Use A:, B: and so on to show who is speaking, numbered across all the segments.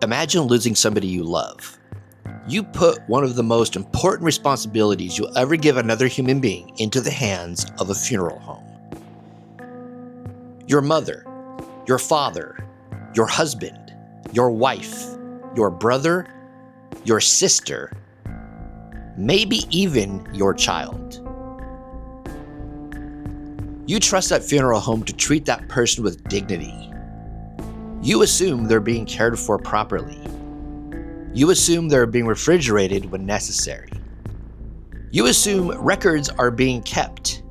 A: Imagine losing somebody you love. You put one of the most important responsibilities you'll ever give another human being into the hands of a funeral home. Your mother, your father, your husband, your wife, your brother, your sister, maybe even your child. You trust that funeral home to treat that person with dignity. You assume they're being cared for properly. You assume they're being refrigerated when necessary. You assume records are being kept.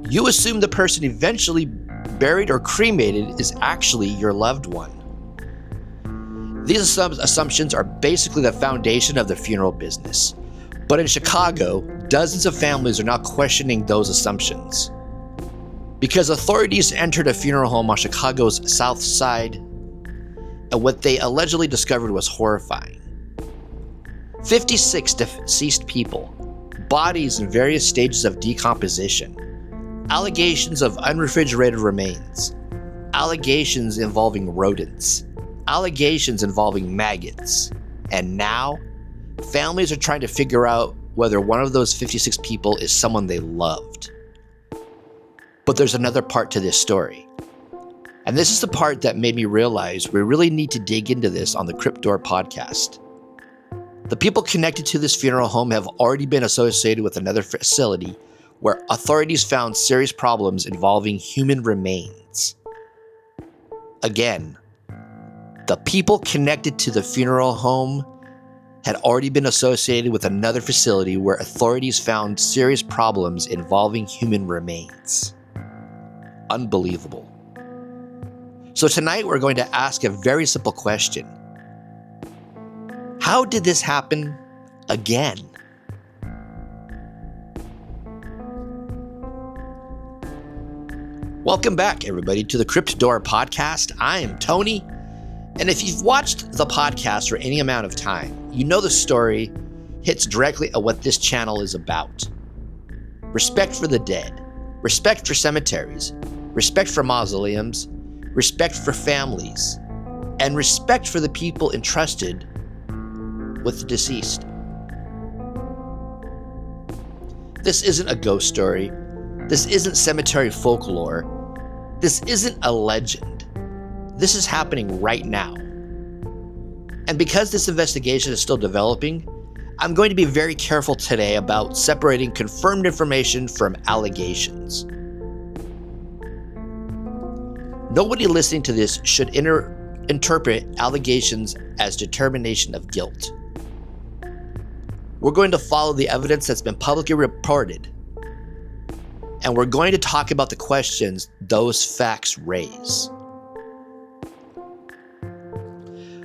A: You assume the person eventually buried or cremated is actually your loved one. These assumptions are basically the foundation of the funeral business. But in Chicago, dozens of families are now questioning those assumptions. Because authorities entered a funeral home on Chicago's South Side, and what they allegedly discovered was horrifying. 56 deceased people, bodies in various stages of decomposition, allegations of unrefrigerated remains, allegations involving rodents, allegations involving maggots, and now families are trying to figure out whether one of those 56 people is someone they loved. But there's another part to this story. And this is the part that made me realize we really need to dig into this on the Crypt Door Podcast. The people connected to this funeral home have already been associated with another facility where authorities found serious problems involving human remains. Again, the people connected to the funeral home had already been associated with another facility where authorities found serious problems involving human remains. Unbelievable. So tonight we're going to ask a very simple question. How did this happen again? Welcome back, everybody, to the Crypt Door Podcast. I am Tony, and if you've watched the podcast for any amount of time, you know the story hits directly at what this channel is about. Respect for the dead, respect for cemeteries, respect for mausoleums, respect for families, and respect for the people entrusted with the deceased. This isn't a ghost story. This isn't cemetery folklore. This isn't a legend. This is happening right now. And because this investigation is still developing, I'm going to be very careful today about separating confirmed information from allegations. Nobody listening to this should interpret allegations as determination of guilt. We're going to follow the evidence that's been publicly reported, and we're going to talk about the questions those facts raise.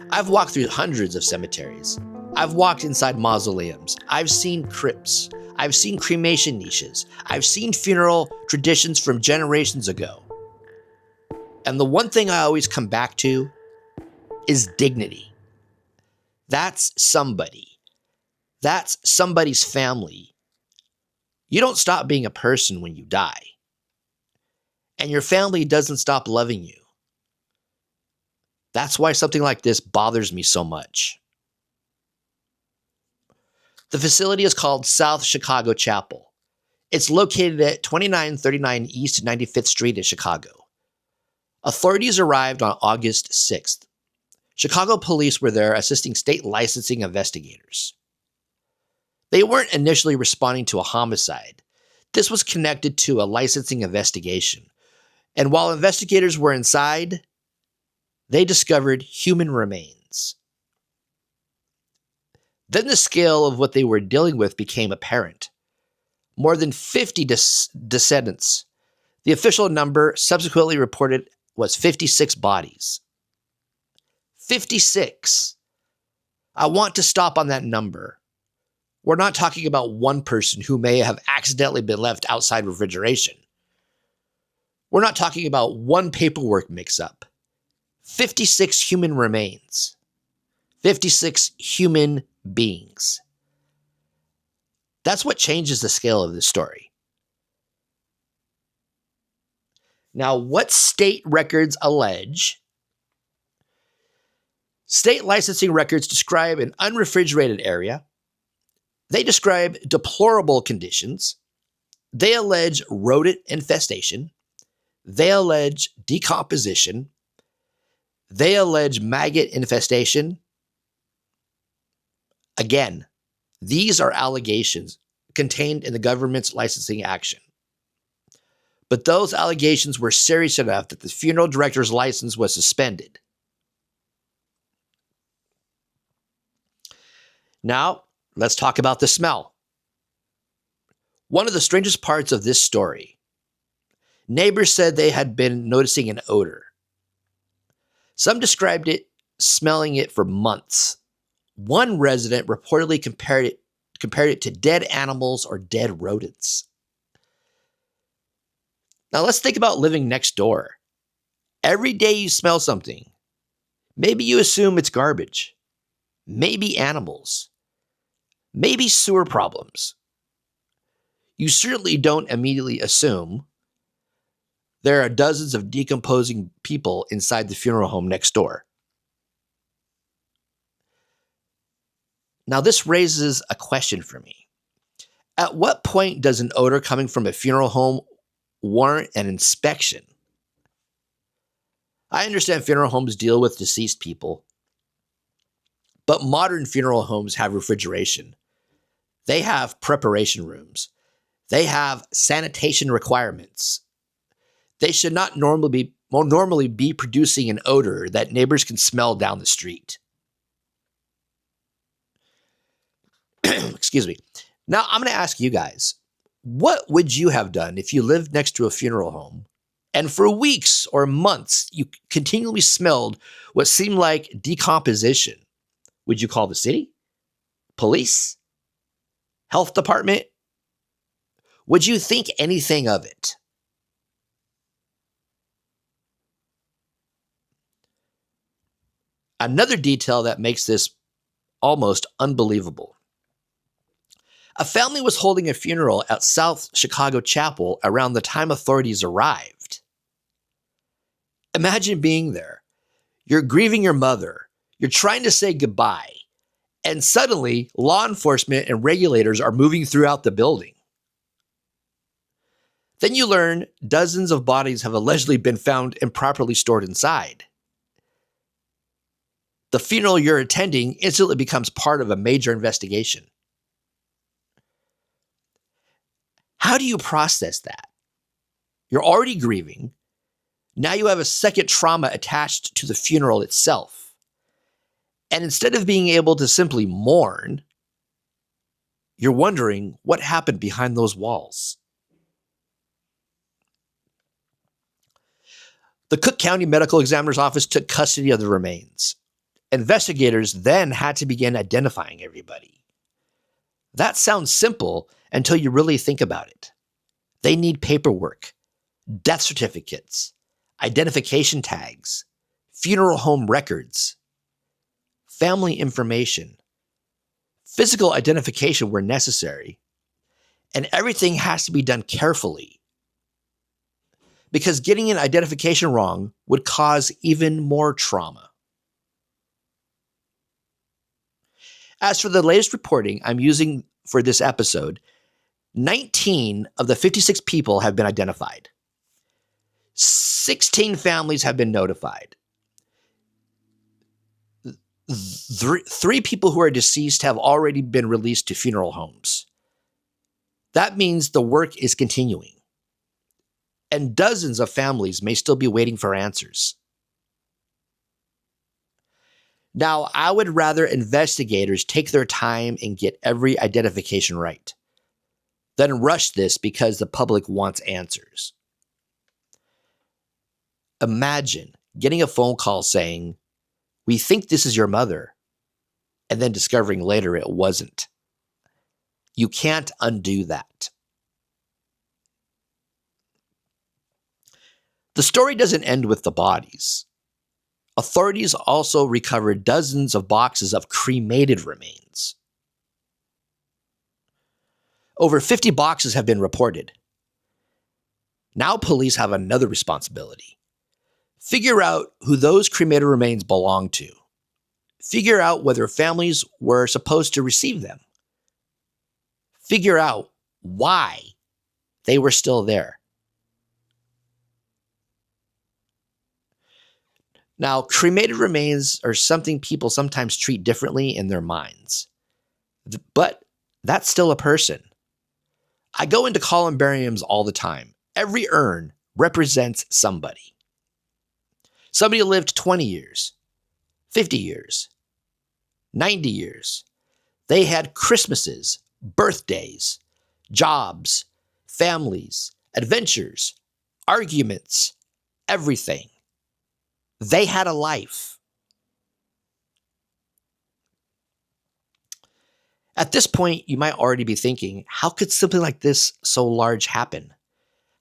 A: I've walked through hundreds of cemeteries. I've walked inside mausoleums. I've seen crypts. I've seen cremation niches. I've seen funeral traditions from generations ago. And the one thing I always come back to is dignity. That's somebody. That's somebody's family. You don't stop being a person when you die. And your family doesn't stop loving you. That's why something like this bothers me so much. The facility is called South Chicago Chapel. It's located at 2939 East 95th Street in Chicago. Authorities arrived on August 6th. Chicago police were there assisting state licensing investigators. They weren't initially responding to a homicide. This was connected to a licensing investigation. And while investigators were inside, they discovered human remains. Then the scale of what they were dealing with became apparent. More than 50 descendants. The official number subsequently reported was 56 bodies. 56. I want to stop on that number. We're not talking about one person who may have accidentally been left outside refrigeration. We're not talking about one paperwork mix-up. 56 human remains. 56 human beings. That's what changes the scale of this story. Now, what state records allege State licensing records describe an unrefrigerated area. They describe deplorable conditions. They allege rodent infestation. They allege decomposition. They allege maggot infestation. Again, these are allegations contained in the government's licensing action. But those allegations were serious enough that the funeral director's license was suspended. Now, let's talk about the smell. One of the strangest parts of this story, neighbors said they had been noticing an odor. Some described it smelling it for months. One resident reportedly compared it to dead animals or dead rodents. Now let's think about living next door. Every day you smell something. Maybe you assume it's garbage. Maybe animals. Maybe sewer problems. You certainly don't immediately assume there are dozens of decomposing people inside the funeral home next door. Now, this raises a question for me. At what point does an odor coming from a funeral home warrant an inspection? I understand funeral homes deal with deceased people, but modern funeral homes have refrigeration. They have preparation rooms. They have sanitation requirements. They should not normally be producing an odor that neighbors can smell down the street. Excuse me. Now, I'm going to ask you guys, what would you have done if you lived next to a funeral home and for weeks or months you continually smelled what seemed like decomposition? Would you call the city? Police? Health department? Would you think anything of it? Another detail that makes this almost unbelievable. A family was holding a funeral at South Chicago Chapel around the time authorities arrived. Imagine being there. You're grieving your mother. You're trying to say goodbye. And suddenly, law enforcement and regulators are moving throughout the building. Then you learn dozens of bodies have allegedly been found improperly stored inside. The funeral you're attending instantly becomes part of a major investigation. How do you process that? You're already grieving. Now you have a second trauma attached to the funeral itself. And instead of being able to simply mourn, you're wondering what happened behind those walls. The Cook County Medical Examiner's Office took custody of the remains. Investigators then had to begin identifying everybody. That sounds simple until you really think about it. They need paperwork, death certificates, identification tags, funeral home records, family information, physical identification where necessary, and everything has to be done carefully. Because getting an identification wrong would cause even more trauma. As for the latest reporting I'm using for this episode, 19 of the 56 people have been identified. 16 families have been notified. Three people who are deceased have already been released to funeral homes. That means the work is continuing. And dozens of families may still be waiting for answers. Now, I would rather investigators take their time and get every identification right than rush this because the public wants answers. Imagine getting a phone call saying, "We think this is your mother," and then discovering later it wasn't. You can't undo that. The story doesn't end with the bodies. Authorities also recovered dozens of boxes of cremated remains. Over 50 boxes have been reported. Now police have another responsibility. Figure out who those cremated remains belong to. Figure out whether families were supposed to receive them. Figure out why they were still there. Now, cremated remains are something people sometimes treat differently in their minds. But that's still a person. I go into columbariums all the time. Every urn represents somebody. Somebody lived 20 years, 50 years, 90 years. They had Christmases, birthdays, jobs, families, adventures, arguments, everything. They had a life. At this point, you might already be thinking, how could something like this so large happen?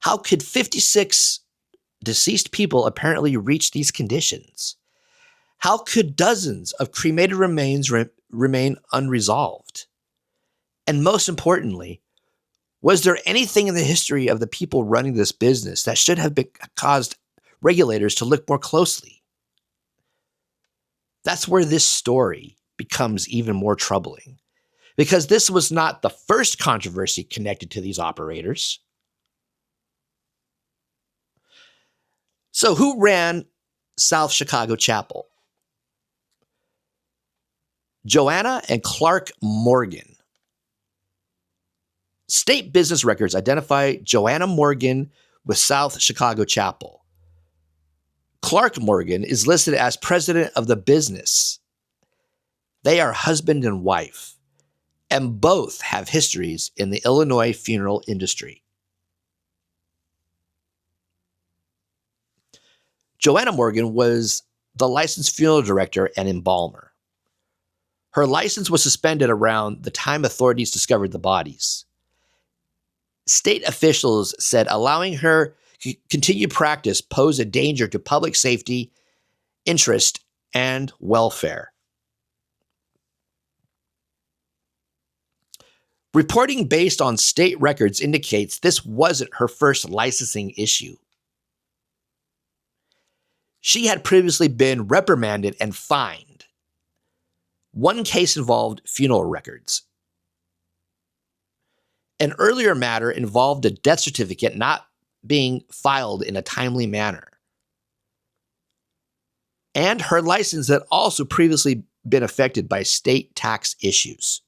A: How could 56 deceased people apparently reach these conditions? How could dozens of cremated remains remain unresolved? And most importantly, was there anything in the history of the people running this business that should have caused regulators to look more closely? That's where this story becomes even more troubling, because this was not the first controversy connected to these operators. So who ran South Chicago Chapel? Joanna and Clark Morgan. State business records identify Joanna Morgan with South Chicago Chapel. Clark Morgan is listed as president of the business. They are husband and wife, and both have histories in the Illinois funeral industry. Joanna Morgan was the licensed funeral director and embalmer. Her license was suspended around the time authorities discovered the bodies. State officials said allowing her to continue practice posed a danger to public safety, interest, and welfare. Reporting based on state records indicates this wasn't her first licensing issue. She had previously been reprimanded and fined. One case involved funeral records. An earlier matter involved a death certificate not being filed in a timely manner. And her license had also previously been affected by state tax issues.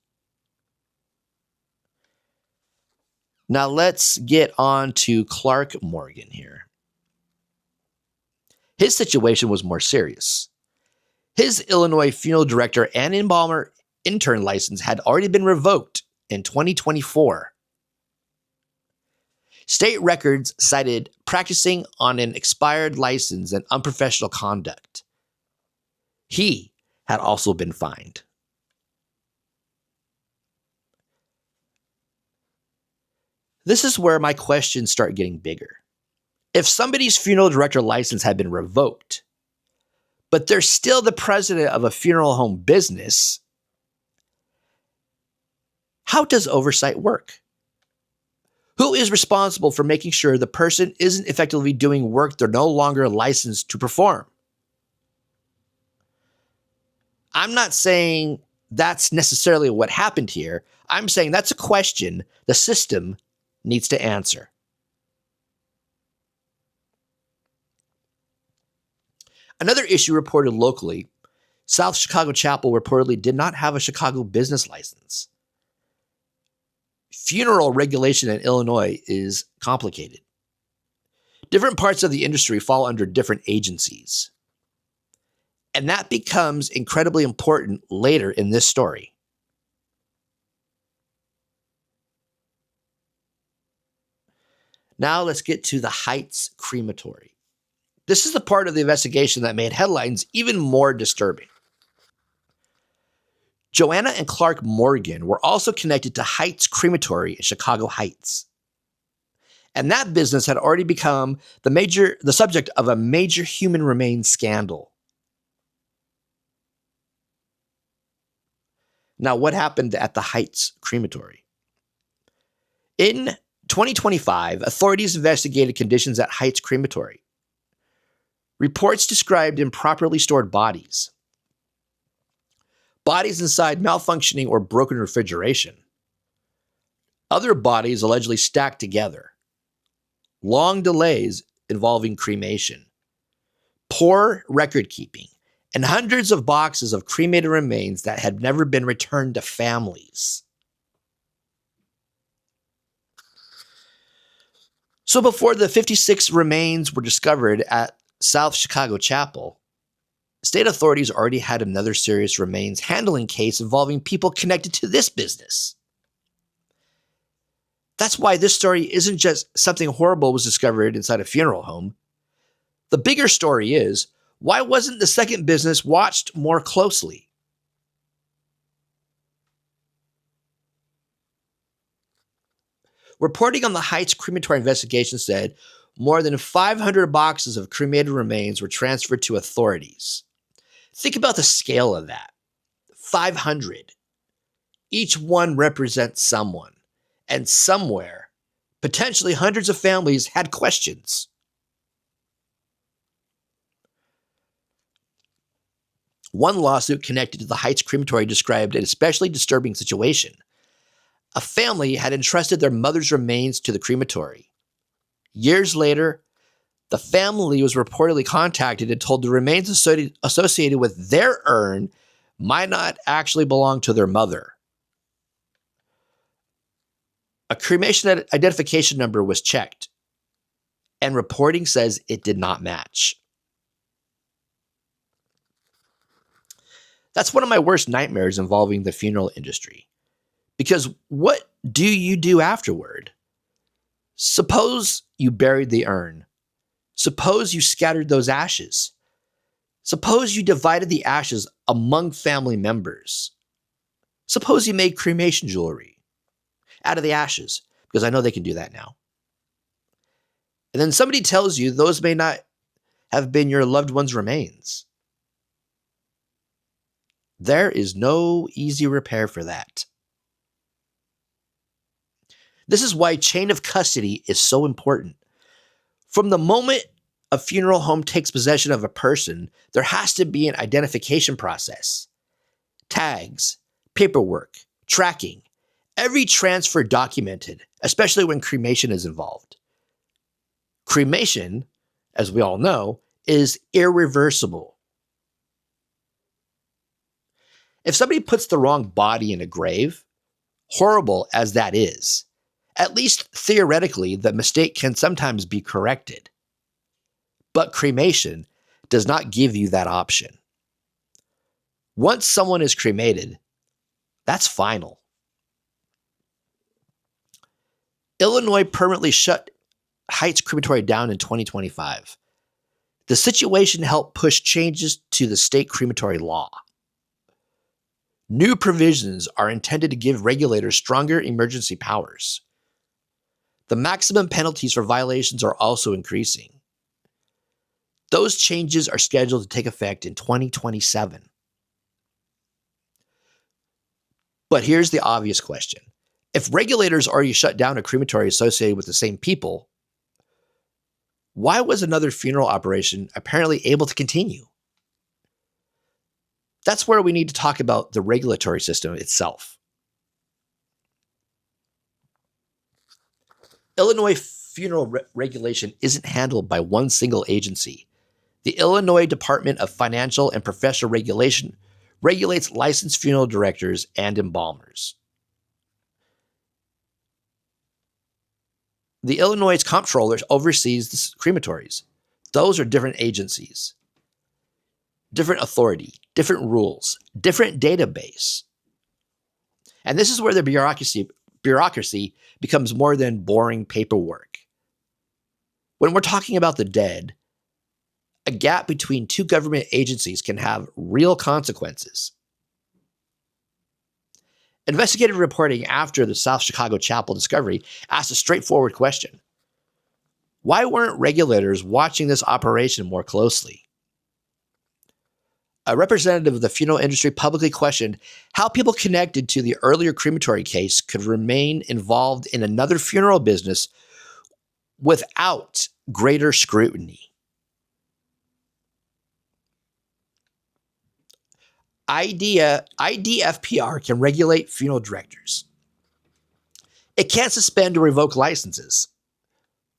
A: Now let's get on to Clark Morgan here. His situation was more serious. His Illinois funeral director and embalmer intern license had already been revoked in 2024. State records cited practicing on an expired license and unprofessional conduct. He had also been fined. This is where my questions start getting bigger. If somebody's funeral director license had been revoked, but they're still the president of a funeral home business, how does oversight work? Who is responsible for making sure the person isn't effectively doing work they're no longer licensed to perform? I'm not saying that's necessarily what happened here. I'm saying that's a question the system needs to answer. Another issue reported locally, South Chicago Chapel reportedly did not have a Chicago business license. Funeral regulation in Illinois is complicated. Different parts of the industry fall under different agencies. And that becomes incredibly important later in this story. Now let's get to the Heights Crematory. This is the part of the investigation that made headlines even more disturbing. Joanna and Clark Morgan were also connected to Heights Crematory in Chicago Heights. And that business had already become the subject of a major human remains scandal. Now, what happened at the Heights Crematory? In 2025, authorities investigated conditions at Heights Crematory. Reports described improperly stored bodies, bodies inside malfunctioning or broken refrigeration, other bodies allegedly stacked together, long delays involving cremation, poor record keeping, and hundreds of boxes of cremated remains that had never been returned to families. So before the 56 remains were discovered at South Chicago Chapel, state authorities already had another serious remains handling case involving people connected to this business. That's why this story isn't just something horrible was discovered inside a funeral home. The bigger story is, why wasn't the second business watched more closely? Reporting on the Heights Crematory investigation said more than 500 boxes of cremated remains were transferred to authorities. Think about the scale of that. 500. Each one represents someone, and somewhere, potentially hundreds of families had questions. One lawsuit connected to the Heights Crematory described an especially disturbing situation. A family had entrusted their mother's remains to the crematory. Years later, the family was reportedly contacted and told the remains associated with their urn might not actually belong to their mother. A cremation identification number was checked, and reporting says it did not match. That's one of my worst nightmares involving the funeral industry. Because what do you do afterward? Suppose you buried the urn. Suppose you scattered those ashes. Suppose you divided the ashes among family members. Suppose you made cremation jewelry out of the ashes, because I know they can do that now. And then somebody tells you those may not have been your loved one's remains. There is no easy repair for that. This is why chain of custody is so important. From the moment a funeral home takes possession of a person, there has to be an identification process. Tags, paperwork, tracking, every transfer documented, especially when cremation is involved. Cremation, as we all know, is irreversible. If somebody puts the wrong body in a grave, horrible as that is, at least theoretically, the mistake can sometimes be corrected. But cremation does not give you that option. Once someone is cremated, that's final. Illinois permanently shut Heights Crematory down in 2025. The situation helped push changes to the state crematory law. New provisions are intended to give regulators stronger emergency powers. The maximum penalties for violations are also increasing. Those changes are scheduled to take effect in 2027. But here's the obvious question. If regulators already shut down a crematory associated with the same people, why was another funeral operation apparently able to continue? That's where we need to talk about the regulatory system itself. Illinois funeral regulation isn't handled by one single agency. The Illinois Department of Financial and Professional Regulation regulates licensed funeral directors and embalmers. The Illinois Comptroller oversees the crematories. Those are different agencies, different authority, different rules, different database. And this is where the bureaucracy becomes more than boring paperwork. When we're talking about the dead, a gap between two government agencies can have real consequences. Investigative reporting after the South Chicago Chapel discovery asked a straightforward question. Why weren't regulators watching this operation more closely? A representative of the funeral industry publicly questioned how people connected to the earlier crematory case could remain involved in another funeral business without greater scrutiny. IDFPR can regulate funeral directors. It can't suspend or revoke licenses,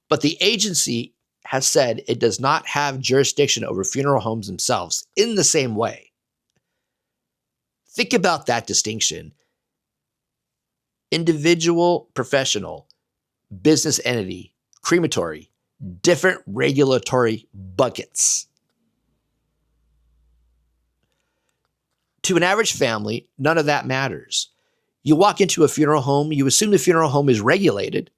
A: but the agency has said it does not have jurisdiction over funeral homes themselves in the same way. Think about that distinction. Individual, professional, business entity, crematory, different regulatory buckets. To an average family, none of that matters. You walk into a funeral home, you assume the funeral home is regulated.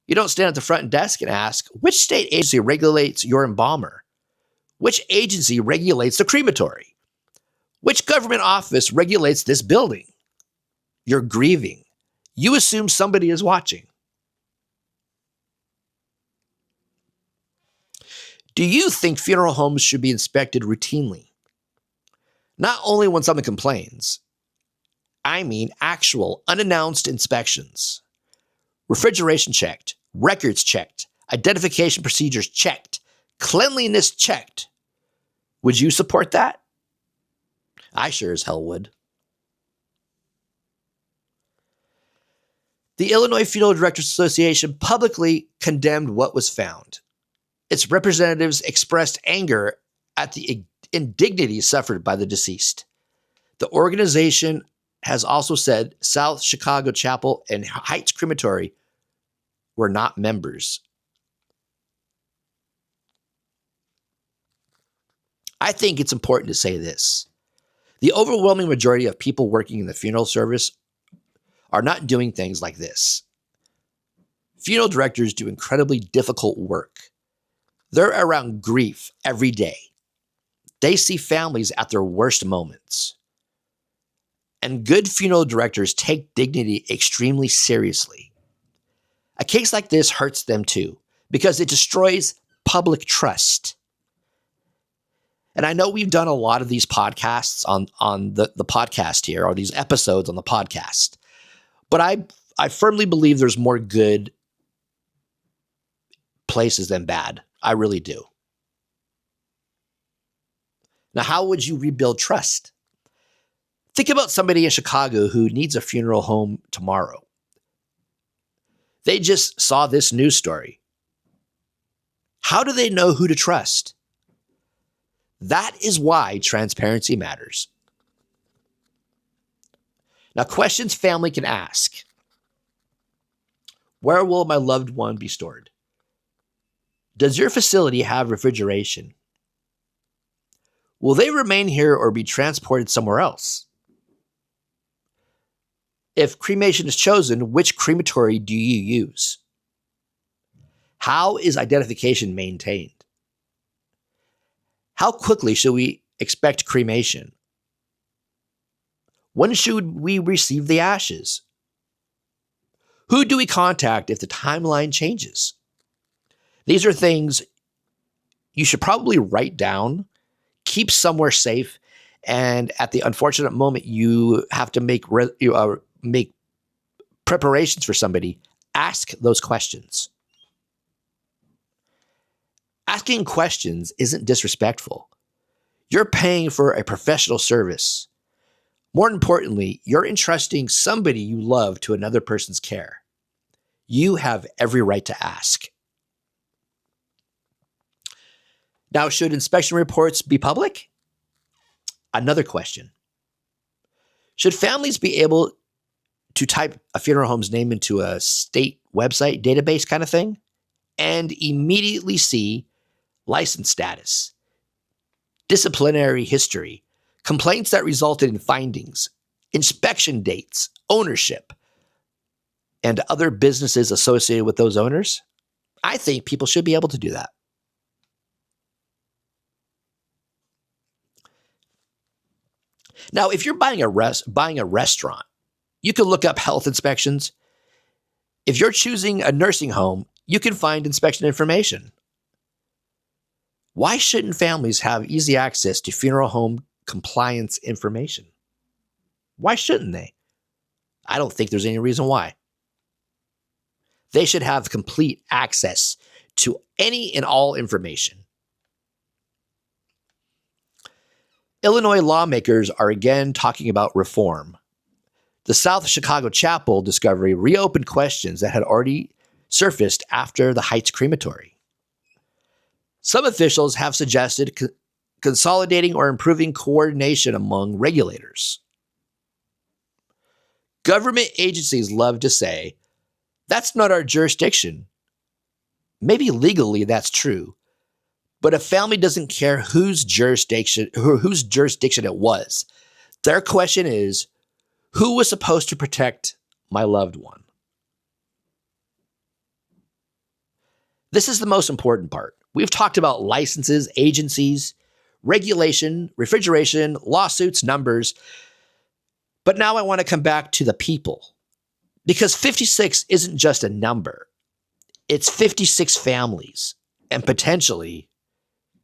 A: You don't stand at the front desk and ask, which state agency regulates your embalmer? Which agency regulates the crematory? Which government office regulates this building? You're grieving. You assume somebody is watching. Do you think funeral homes should be inspected routinely? Not only when someone complains, I mean actual unannounced inspections. Refrigeration checked, records checked, identification procedures checked, cleanliness checked. Would you support that? I sure as hell would. The Illinois Funeral Directors Association publicly condemned what was found. Its representatives expressed anger at the indignity suffered by the deceased. The organization has also said South Chicago Chapel and Heights Crematory were not members. I think it's important to say this. The overwhelming majority of people working in the funeral service are not doing things like this. Funeral directors do incredibly difficult work. They're around grief every day. They see families at their worst moments. And good funeral directors take dignity extremely seriously. A case like this hurts them too, because it destroys public trust. And I know we've done a lot of these podcasts on the podcast here, or these episodes on the podcast. But I firmly believe there's more good places than bad. I really do. Now, how would you rebuild trust? Think about somebody in Chicago who needs a funeral home tomorrow. They just saw this news story. How do they know who to trust? That is why transparency matters. Now, questions family can ask. Where will my loved one be stored? Does your facility have refrigeration? Will they remain here or be transported somewhere else? If cremation is chosen, which crematory do you use? How is identification maintained? How quickly should we expect cremation? When should we receive the ashes? Who do we contact if the timeline changes? These are things you should probably write down, keep somewhere safe, and at the unfortunate moment you have to make preparations for somebody, ask those questions. Asking questions isn't disrespectful. You're paying for a professional service. More importantly, you're entrusting somebody you love to another person's care. You have every right to ask. Now, should inspection reports be public? Another question. Should families be able to type a funeral home's name into a state website database kind of thing and immediately see license status, disciplinary history, complaints that resulted in findings, inspection dates, ownership, and other businesses associated with those owners? I think people should be able to do that. Now, if you're buying a restaurant, you can look up health inspections. If you're choosing a nursing home, you can find inspection information. Why shouldn't families have easy access to funeral home compliance information? Why shouldn't they? I don't think there's any reason why. They should have complete access to any and all information. Illinois lawmakers are again talking about reform. The South Chicago Chapel discovery reopened questions that had already surfaced after the Heights Crematory. Some officials have suggested consolidating or improving coordination among regulators. Government agencies love to say, "That's not our jurisdiction." Maybe legally that's true, but a family doesn't care whose jurisdiction it was. Their question is, who was supposed to protect my loved one? This is the most important part. We've talked about licenses, agencies, regulation, refrigeration, lawsuits, numbers. But now I want to come back to the people. Because 56 isn't just a number. It's 56 families. And potentially,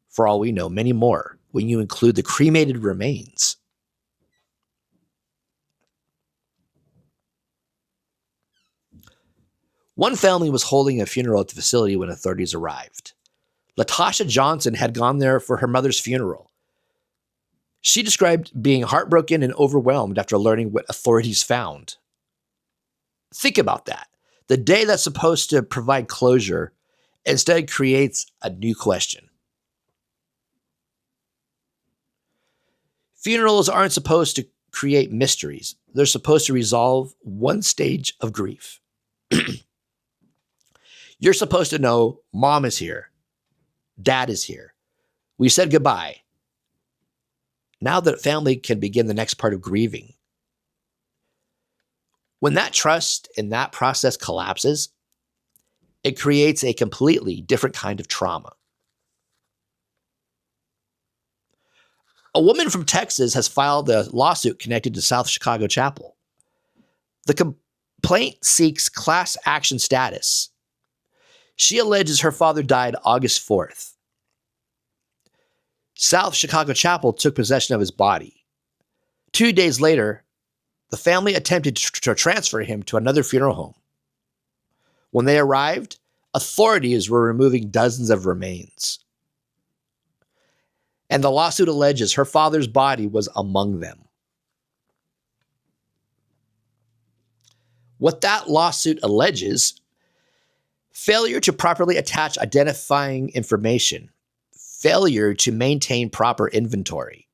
A: for all we know, many more when you include the cremated remains. One family was holding a funeral at the facility when authorities arrived. Latasha Johnson had gone there for her mother's funeral. She described being heartbroken and overwhelmed after learning what authorities found. Think about that. The day that's supposed to provide closure instead creates a new question. Funerals aren't supposed to create mysteries. They're supposed to resolve one stage of grief. You're supposed to know mom is here. Dad is here. We said goodbye. Now the family can begin the next part of grieving. When that trust in that process collapses, it creates a completely different kind of trauma. A woman from Texas has filed a lawsuit connected to South Chicago Chapel. The complaint seeks class action status. She alleges her father died August 4th. South Chicago Chapel took possession of his body. 2 days later, the family attempted to transfer him to another funeral home. When they arrived, authorities were removing dozens of remains. And the lawsuit alleges her father's body was among them. What that lawsuit alleges: failure to properly attach identifying information, failure to maintain proper inventory,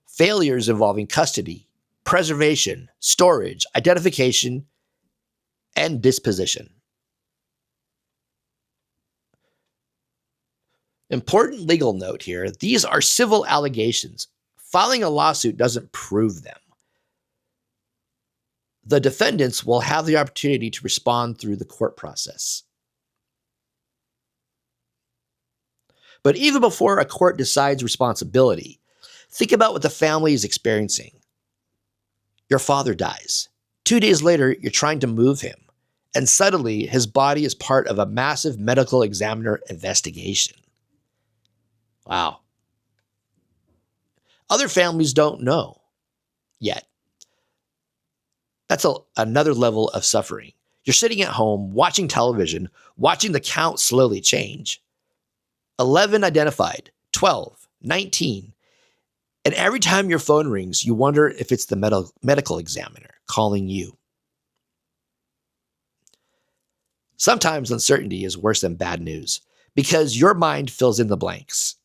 A: failures involving custody, preservation, storage, identification, and disposition. Important legal note here: these are civil allegations. Filing a lawsuit doesn't prove them. The defendants will have the opportunity to respond through the court process. But even before a court decides responsibility, think about what the family is experiencing. Your father dies. 2 days later, you're trying to move him, and suddenly his body is part of a massive medical examiner investigation. Wow. Other families don't know yet. That's another level of suffering. You're sitting at home, watching television, watching the count slowly change. 11 identified, 12, 19. And every time your phone rings, you wonder if it's the medical examiner calling you. Sometimes uncertainty is worse than bad news because your mind fills in the blanks.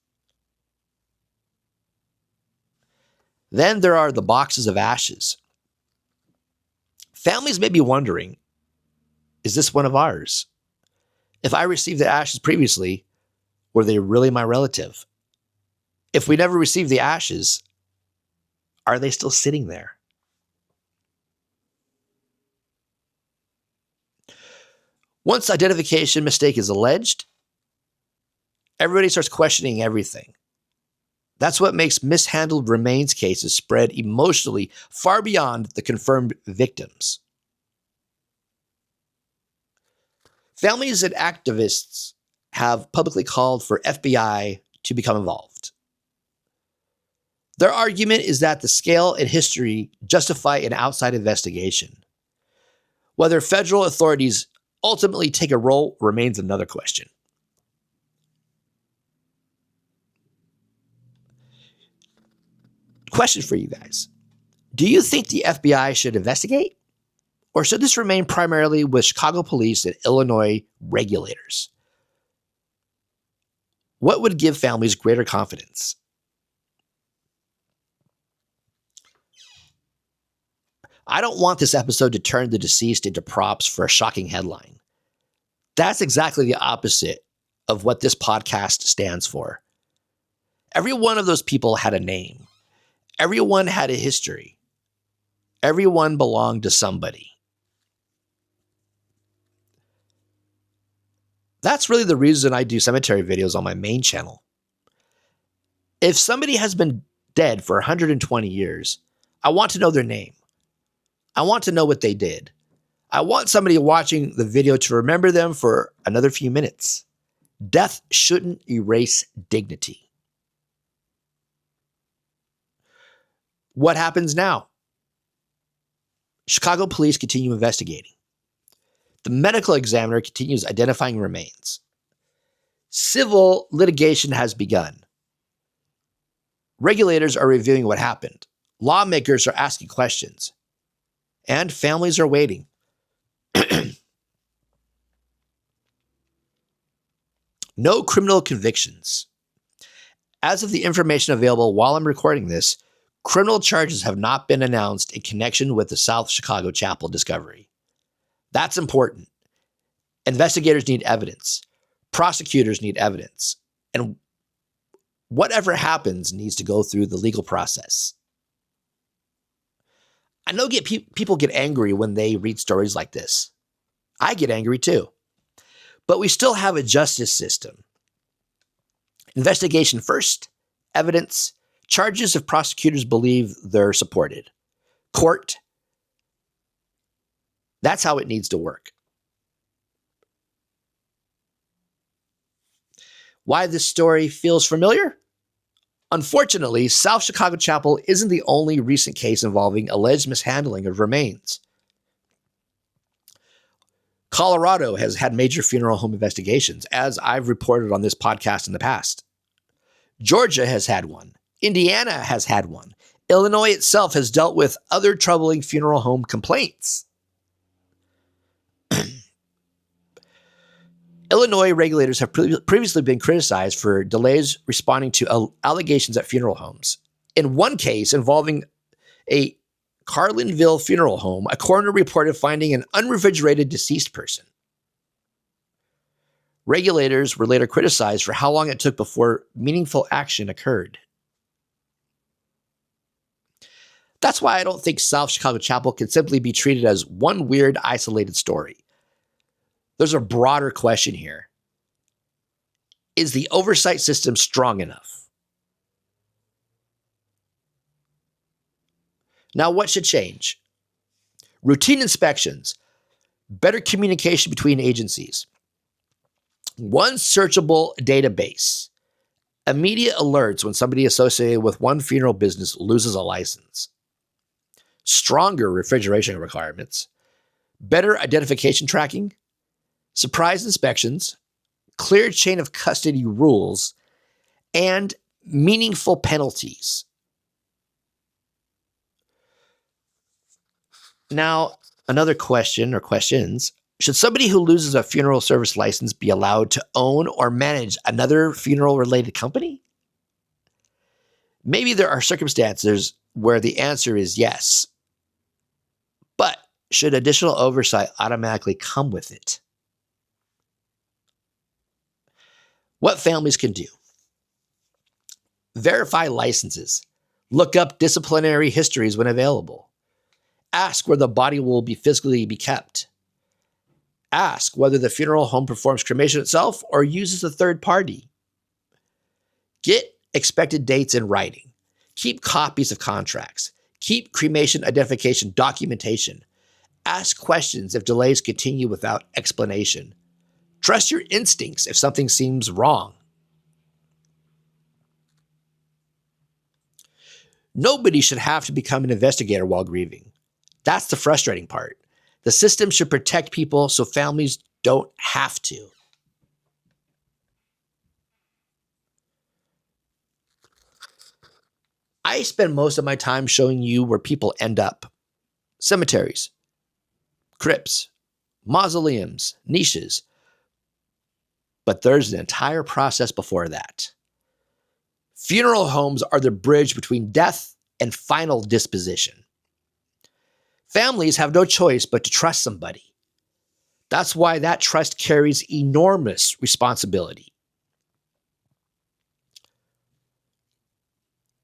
A: Then there are the boxes of ashes. Families may be wondering, is this one of ours? If I received the ashes previously, were they really my relative? If we never received the ashes, are they still sitting there? Once identification mistake is alleged, everybody starts questioning everything. That's what makes mishandled remains cases spread emotionally far beyond the confirmed victims. Families and activists have publicly called for FBI to become involved. Their argument is that the scale and history justify an outside investigation. Whether federal authorities ultimately take a role remains another question. Question for you guys. Do you think the FBI should investigate? Or should this remain primarily with Chicago police and Illinois regulators? What would give families greater confidence? I don't want this episode to turn the deceased into props for a shocking headline. That's exactly the opposite of what this podcast stands for. Every one of those people had a name. Everyone had a history. Everyone belonged to somebody. That's really the reason I do cemetery videos on my main channel. If somebody has been dead for 120 years, I want to know their name. I want to know what they did. I want somebody watching the video to remember them for another few minutes. Death shouldn't erase dignity. What happens now? Chicago police continue investigating. The medical examiner continues identifying remains. Civil litigation has begun. Regulators are reviewing what happened. Lawmakers are asking questions. And families are waiting. No criminal convictions. As of the information available while I'm recording this, criminal charges have not been announced in connection with the South Chicago Chapel discovery. That's important. Investigators need evidence. Prosecutors need evidence. And whatever happens needs to go through the legal process. I know people get angry when they read stories like this. I get angry too. But we still have a justice system. Investigation first, evidence, charges if prosecutors believe they're supported. Court. That's how it needs to work. Why this story feels familiar? Unfortunately, South Chicago Chapel isn't the only recent case involving alleged mishandling of remains. Colorado has had major funeral home investigations, as I've reported on this podcast in the past. Georgia has had one. Indiana has had one. Illinois itself has dealt with other troubling funeral home complaints. Illinois regulators have previously been criticized for delays responding to allegations at funeral homes. In one case involving a Carlinville funeral home, a coroner reported finding an unrefrigerated deceased person. Regulators were later criticized for how long it took before meaningful action occurred. That's why I don't think South Chicago Chapel can simply be treated as one weird, isolated story. There's a broader question here. Is the oversight system strong enough? Now, what should change? Routine inspections, better communication between agencies, one searchable database, immediate alerts when somebody associated with one funeral business loses a license, stronger refrigeration requirements, better identification tracking, surprise inspections, clear chain of custody rules, and meaningful penalties. Now, another question or questions. Should somebody who loses a funeral service license be allowed to own or manage another funeral-related company? Maybe there are circumstances where the answer is yes. But should additional oversight automatically come with it? What families can do. Verify licenses. Look up disciplinary histories when available. Ask where the body will physically be kept. Ask whether the funeral home performs cremation itself or uses a third party. Get expected dates in writing. Keep copies of contracts. Keep cremation identification documentation. Ask questions if delays continue without explanation. Trust your instincts if something seems wrong. Nobody should have to become an investigator while grieving. That's the frustrating part. The system should protect people so families don't have to. I spend most of my time showing you where people end up. Cemeteries, crypts, mausoleums, niches. But there's an entire process before that. Funeral homes are the bridge between death and final disposition. Families have no choice but to trust somebody. That's why that trust carries enormous responsibility.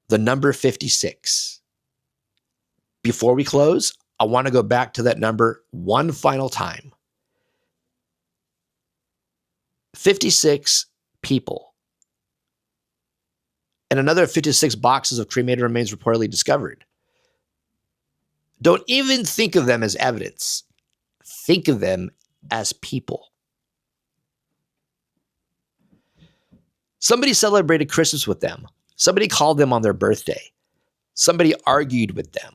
A: The number 56. Before we close, I want to go back to that number one final time. 56 people. And another 56 boxes of cremated remains reportedly discovered. Don't even think of them as evidence. Think of them as people. Somebody celebrated Christmas with them. Somebody called them on their birthday. Somebody argued with them.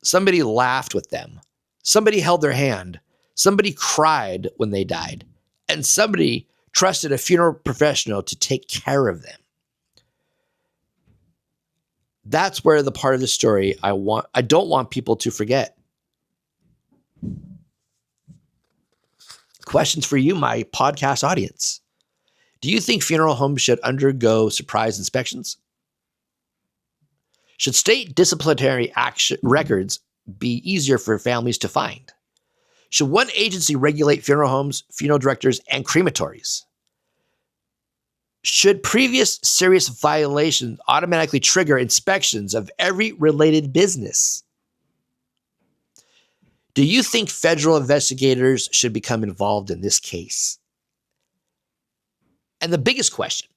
A: Somebody laughed with them. Somebody held their hand. Somebody cried when they died. And somebody trusted a funeral professional to take care of them. That's where the part of the story I don't want people to forget. Questions for you, my podcast audience. Do you think funeral homes should undergo surprise inspections? Should state disciplinary action records be easier for families to find? Should one agency regulate funeral homes, funeral directors, and crematories? Should previous serious violations automatically trigger inspections of every related business? Do you think federal investigators should become involved in this case? And the biggest question,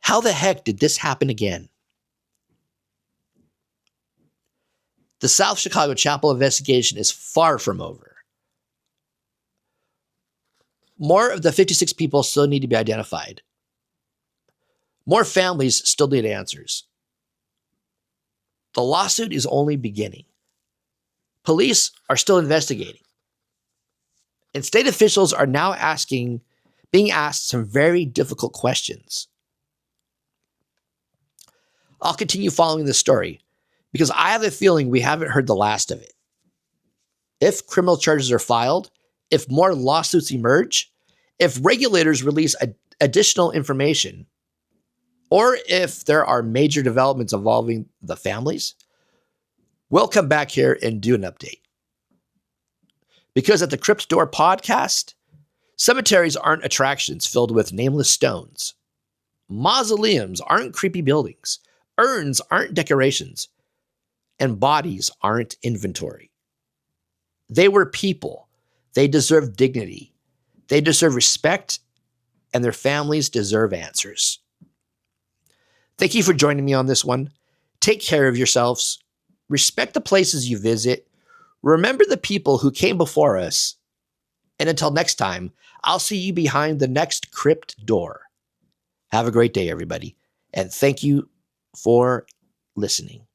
A: how the heck did this happen again? The South Chicago Chapel investigation is far from over. More of the 56 people still need to be identified. More families still need answers. The lawsuit is only beginning. Police are still investigating. And state officials are now being asked some very difficult questions. I'll continue following this story because I have a feeling we haven't heard the last of it. If criminal charges are filed, if more lawsuits emerge, if regulators release additional information, or if there are major developments involving the families, we'll come back here and do an update. Because at the Crypt Door Podcast, cemeteries aren't attractions filled with nameless stones. Mausoleums aren't creepy buildings. Urns aren't decorations. And bodies aren't inventory. They were people. They deserve dignity. They deserve respect. And their families deserve answers. Thank you for joining me on this one. Take care of yourselves. Respect the places you visit. Remember the people who came before us. And until next time, I'll see you behind the next Crypt Door. Have a great day, everybody. And thank you for listening.